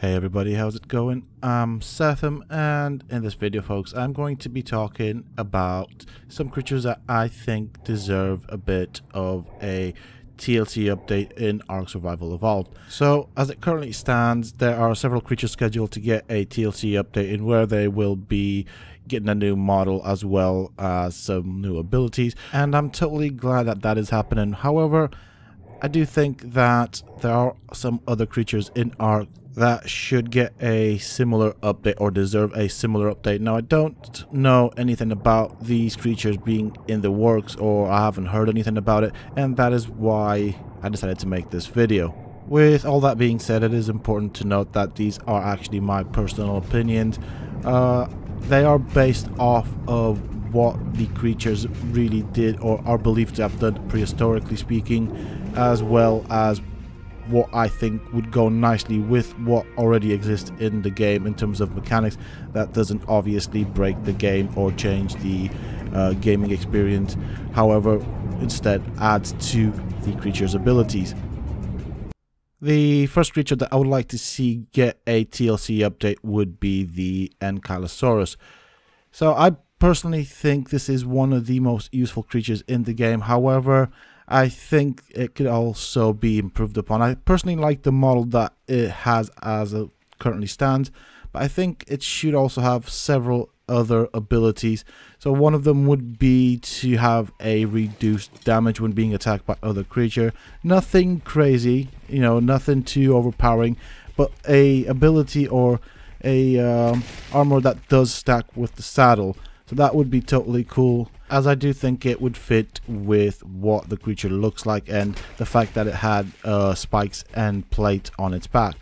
Hey everybody, how's it going? I'm Sethum, and in this video folks I'm going to be talking about some creatures that I think deserve a bit of a TLC update in Ark Survival Evolved. So as it currently stands, there are several creatures scheduled to get a TLC update in where they will be getting a new model as well as some new abilities, and I'm totally glad that that is happening. However, I do think that there are some other creatures in Ark that should get a similar update or deserve a similar update. Now, I don't know anything about these creatures being in the works, or I haven't heard anything about it, and that is why I decided to make this video. With all that being said, it is important to note that these are actually my personal opinions. They are based off of what the creatures really did or are believed to have done prehistorically speaking, as well as what I think would go nicely with what already exists in the game in terms of mechanics that doesn't obviously break the game or change the gaming experience, however instead adds to the creature's abilities. The first creature that I would like to see get a TLC update would be the Ankylosaurus. So I personally think this is one of the most useful creatures in the game. However, I think it could also be improved upon. I personally like the model that it has as it currently stands, but I think it should also have several other abilities. So one of them would be to have a reduced damage when being attacked by other creature. Nothing crazy, you know, nothing too overpowering, but a ability or a armor that does stack with the saddle. So that would be totally cool, as I do think it would fit with what the creature looks like and the fact that it had spikes and plate on its back.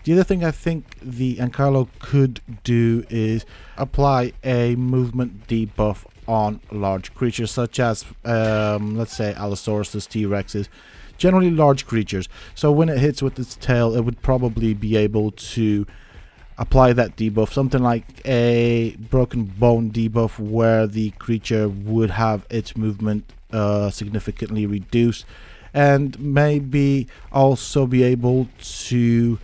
The other thing I think the Ankylo could do is apply a movement debuff on large creatures such as, let's say, Allosaurus, T-Rexes, generally large creatures. So when it hits with its tail, it would probably be able to apply that debuff, something like a broken bone debuff where the creature would have its movement significantly reduced, and maybe also be able to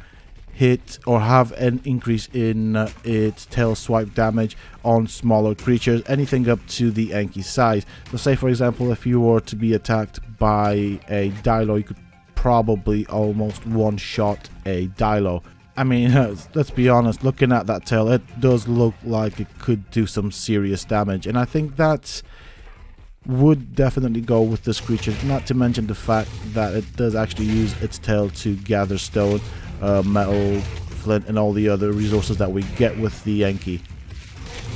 hit or have an increase in its tail swipe damage on smaller creatures, anything up to the Anky size. So say for example, if you were to be attacked by a Dilo, you could probably almost one-shot a Dilo. I mean, let's be honest, looking at that tail, it does look like it could do some serious damage, and I think that would definitely go with this creature, not to mention the fact that it does actually use its tail to gather stone, metal, flint, and all the other resources that we get with the Anky.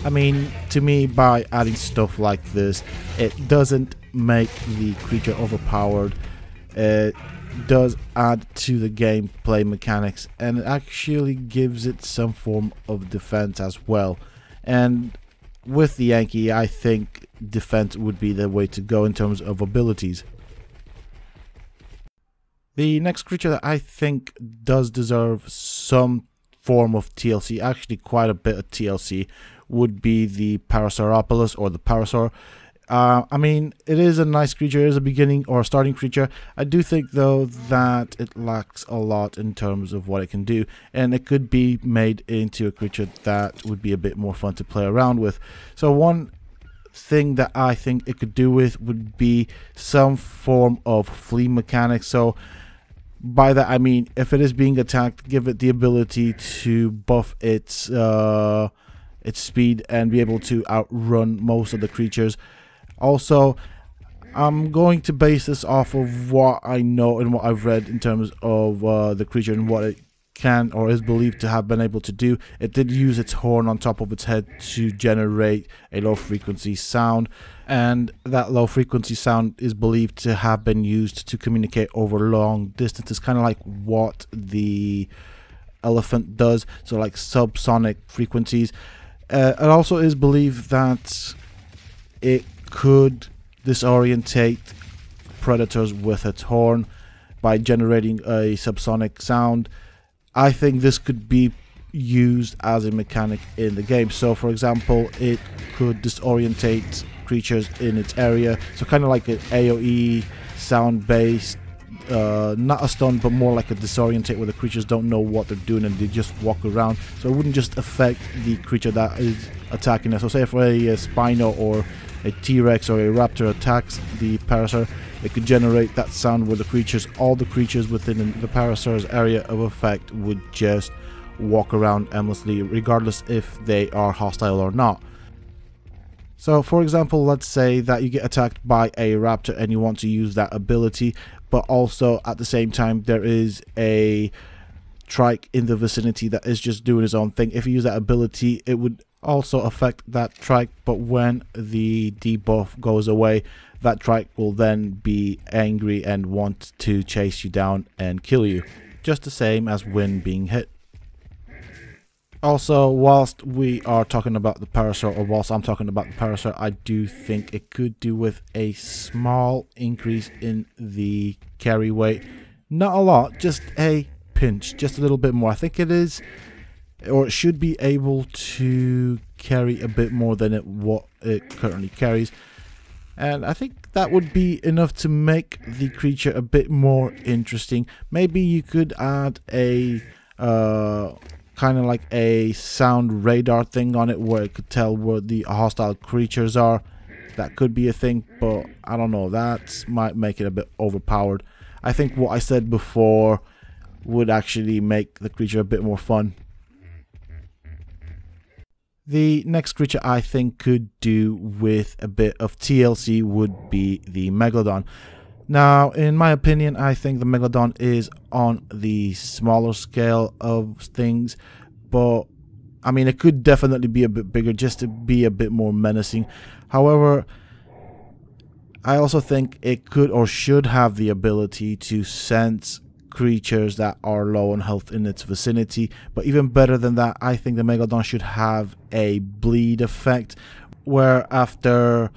I mean, to me, by adding stuff like this, it doesn't make the creature overpowered. It does add to the gameplay mechanics, and it actually gives it some form of defense as well. And with the Anky, I think defense would be the way to go in terms of abilities. The next creature that I think does deserve some form of TLC, actually quite a bit of TLC, would be the Aeropolis or the Parasaur. I mean, it is a nice creature, it is a beginning or a starting creature. I do think though that it lacks a lot in terms of what it can do, and it could be made into a creature that would be a bit more fun to play around with. So one thing that I think it could do with would be some form of flee mechanics. So by that I mean, if it is being attacked, give it the ability to buff its speed and be able to outrun most of the creatures. Also, I'm going to base this off of what I know and what I've read in terms of the creature and what it can or is believed to have been able to do. It did use its horn on top of its head to generate a low frequency sound, and that low frequency sound is believed to have been used to communicate over long distances, kind of like what the elephant does, so like subsonic frequencies. It also is believed that it could disorientate predators with its horn by generating a subsonic sound. I think this could be used as a mechanic in the game. So for example, it could disorientate creatures in its area, so kind of like an AoE sound based not a stun, but more like a disorientate, where the creatures don't know what they're doing and they just walk around. So it wouldn't just affect the creature that is attacking us. So say if a Spino or a T-Rex or a Raptor attacks the Parasaur, it could generate that sound where all the creatures within the Parasaur's area of effect would just walk around endlessly, regardless if they are hostile or not. So for example, let's say that you get attacked by a Raptor and you want to use that ability, but also at the same time there is a Trike in the vicinity that is just doing his own thing. If you use that ability, it would also affect that Trike, but when the debuff goes away, that Trike will then be angry and want to chase you down and kill you, just the same as when being hit. Also, whilst we are talking about the Parasaur, or whilst I'm talking about the Parasaur, I do think it could do with a small increase in the carry weight. Not a lot, just a pinch, just a little bit more. I think it is, or it should be able to carry a bit more than what it currently carries. And I think that would be enough to make the creature a bit more interesting. Maybe you could add a kind of like a sound radar thing on it where it could tell where the hostile creatures are. That could be a thing, but I don't know, that might make it a bit overpowered. I think what I said before would actually make the creature a bit more fun. The next creature I think could do with a bit of TLC would be the Megalodon. Now, in my opinion, I think the Megalodon is on the smaller scale of things, but I mean, it could definitely be a bit bigger just to be a bit more menacing. However, I also think it could or should have the ability to sense creatures that are low on health in its vicinity. But even better than that, I think the Megalodon should have a bleed effect, where after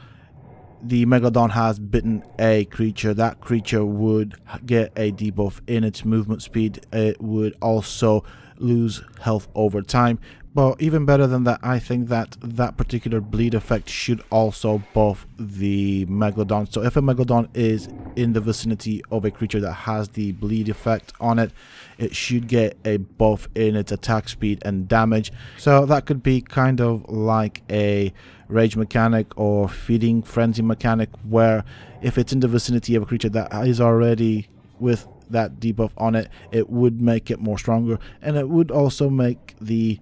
the Megalodon has bitten a creature, that creature would get a debuff in its movement speed. It would also lose health over time. But even better than that, I think that that particular bleed effect should also buff the Megalodon. So if a Megalodon is in the vicinity of a creature that has the bleed effect on it, it should get a buff in its attack speed and damage. So that could be kind of like a rage mechanic or feeding frenzy mechanic, where if it's in the vicinity of a creature that is already with that debuff on it, it would make it more stronger, and it would also make the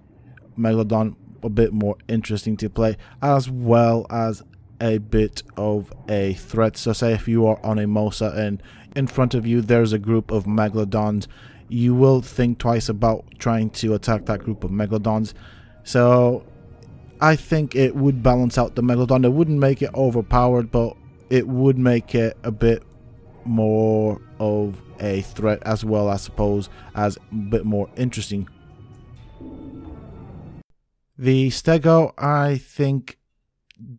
Megalodon a bit more interesting to play, as well as a bit of a threat. So say if you are on a Mosa and in front of you there's a group of Megalodons, you will think twice about trying to attack that group of Megalodons. So I think it would balance out the Megalodon. It wouldn't make it overpowered, but it would make it a bit more of a threat, as well, I suppose, as a bit more interesting. The Stego, I think,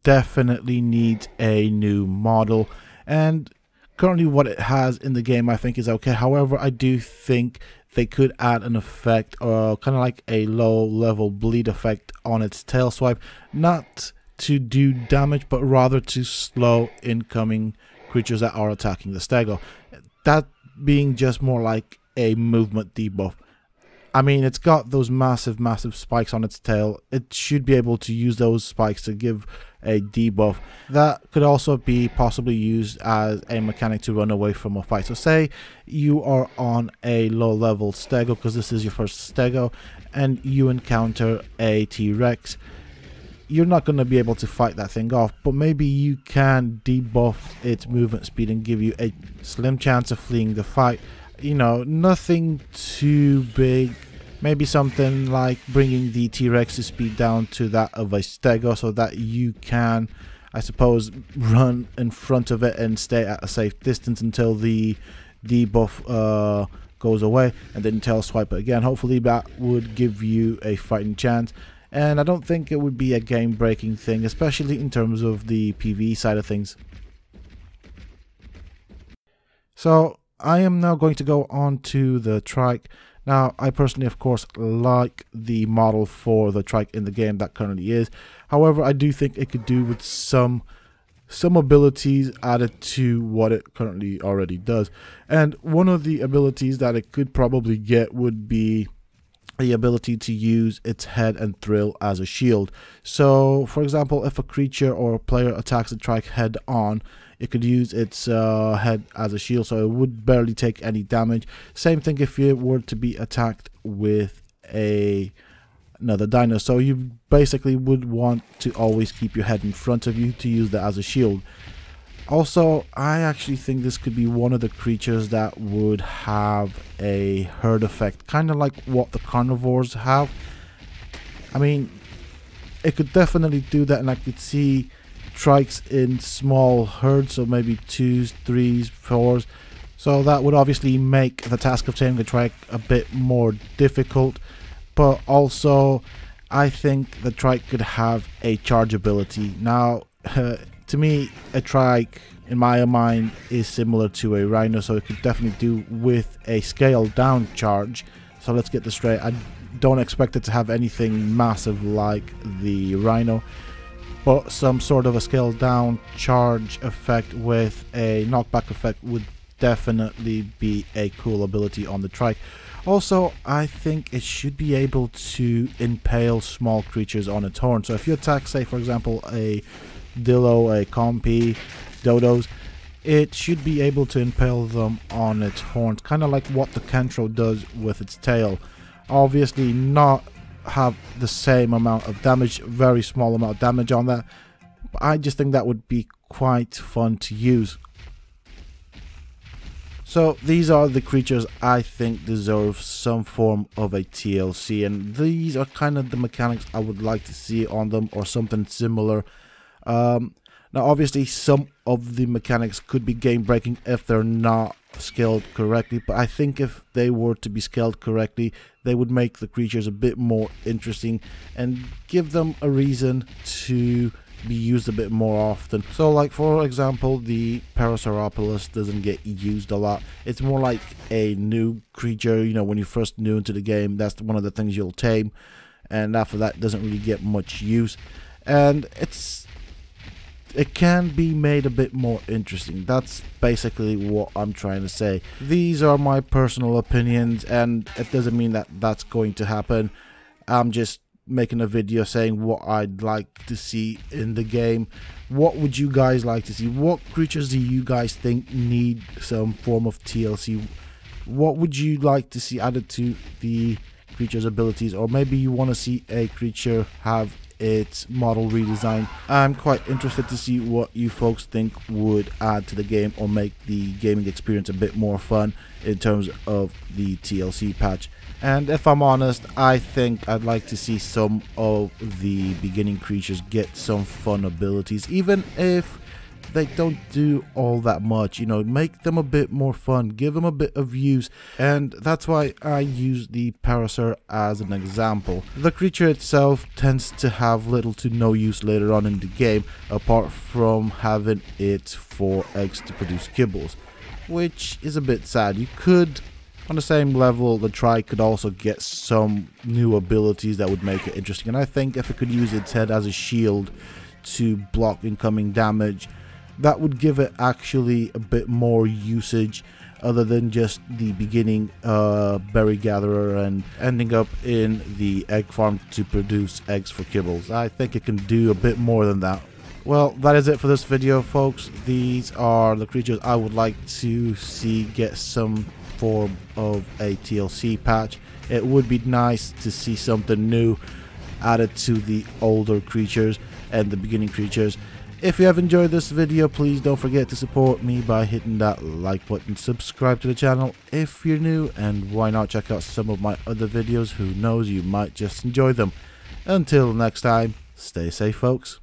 definitely needs a new model, and currently what it has in the game I think is okay. However, I do think they could add an effect, or kind of like a low level bleed effect on its tail swipe, not to do damage but rather to slow incoming creatures that are attacking the Stego. That being just more like a movement debuff. I mean, it's got those massive spikes on its tail. It should be able to use those spikes to give a debuff. That could also be possibly used as a mechanic to run away from a fight. So say you are on a low level Stego, because this is your first Stego, and you encounter a T-Rex. You're not going to be able to fight that thing off, but maybe you can debuff its movement speed and give you a slim chance of fleeing the fight. You know, nothing too big. Maybe something like bringing the T-Rex's speed down to that of a Stego, so that you can, I suppose, run in front of it and stay at a safe distance until the debuff goes away, and then tail swipe it again. Hopefully that would give you a fighting chance, and I don't think it would be a game-breaking thing, especially in terms of the PvE side of things. So I am now going to go on to the Trike. Now, I personally, of course, like the model for the Trike in the game that currently is. However, I do think it could do with some some abilities added to what it currently already does. And one of the abilities that it could probably get would be the ability to use its head and thrill as a shield. So for example, if a creature or a player attacks a Trike head on, it could use its head as a shield, so it would barely take any damage. Same thing if it were to be attacked with another dino. So you basically would want to always keep your head in front of you to use that as a shield. Also, I actually think this could be one of the creatures that would have a herd effect, kind of like what the carnivores have. I mean, it could definitely do that, and I could see Trikes in small herds, so maybe 2s, 3s, 4s. So that would obviously make the task of taming a Trike a bit more difficult. But also, I think the Trike could have a charge ability. Now, to me, a Trike, in my mind, is similar to a Rhino, so it could definitely do with a scaled down charge. So let's get this straight. I don't expect it to have anything massive like the Rhino, but some sort of a scaled down charge effect with a knockback effect would definitely be a cool ability on the Trike. Also, I think it should be able to impale small creatures on its horn. So if you attack, say for example, a Dillo, a Compy, Dodos, it should be able to impale them on its horns, kind of like what the Kentro does with its tail. Obviously not have the same amount of damage, very small amount of damage on that, but I just think that would be quite fun to use. So these are the creatures I think deserve some form of a TLC, and these are kind of the mechanics I would like to see on them, or something similar. Now obviously some of the mechanics could be game breaking if they're not scaled correctly, but I think if they were to be scaled correctly, they would make the creatures a bit more interesting and give them a reason to be used a bit more often. So like for example, the Aeropolis doesn't get used a lot. It's more like a new creature, you know, when you're first new into the game, that's one of the things you'll tame, and after that it doesn't really get much use, and it can be made a bit more interesting. That's basically what I'm trying to say. These are my personal opinions, and it doesn't mean that that's going to happen. I'm just making a video saying what I'd like to see in the game. What would you guys like to see? What creatures do you guys think need some form of TLC? What would you like to see added to the creature's abilities? Or maybe you want to see a creature have its model redesign. I'm quite interested to see what you folks think would add to the game or make the gaming experience a bit more fun in terms of the TLC patch. And if I'm honest, I think I'd like to see some of the beginning creatures get some fun abilities, even if they don't do all that much. You know, make them a bit more fun, give them a bit of use, and that's why I use the Parasaur as an example. The creature itself tends to have little to no use later on in the game, apart from having its 4 eggs to produce kibbles, which is a bit sad. You could, on the same level, the Trike could also get some new abilities that would make it interesting, and I think if it could use its head as a shield to block incoming damage, that would give it actually a bit more usage other than just the beginning berry gatherer and ending up in the egg farm to produce eggs for kibbles. I think it can do a bit more than that. Well, that is it for this video, folks. These are the creatures I would like to see get some form of a TLC patch. It would be nice to see something new added to the older creatures and the beginning creatures. If you have enjoyed this video, please don't forget to support me by hitting that like button, subscribe to the channel if you're new, and why not check out some of my other videos, who knows, you might just enjoy them. Until next time, stay safe folks.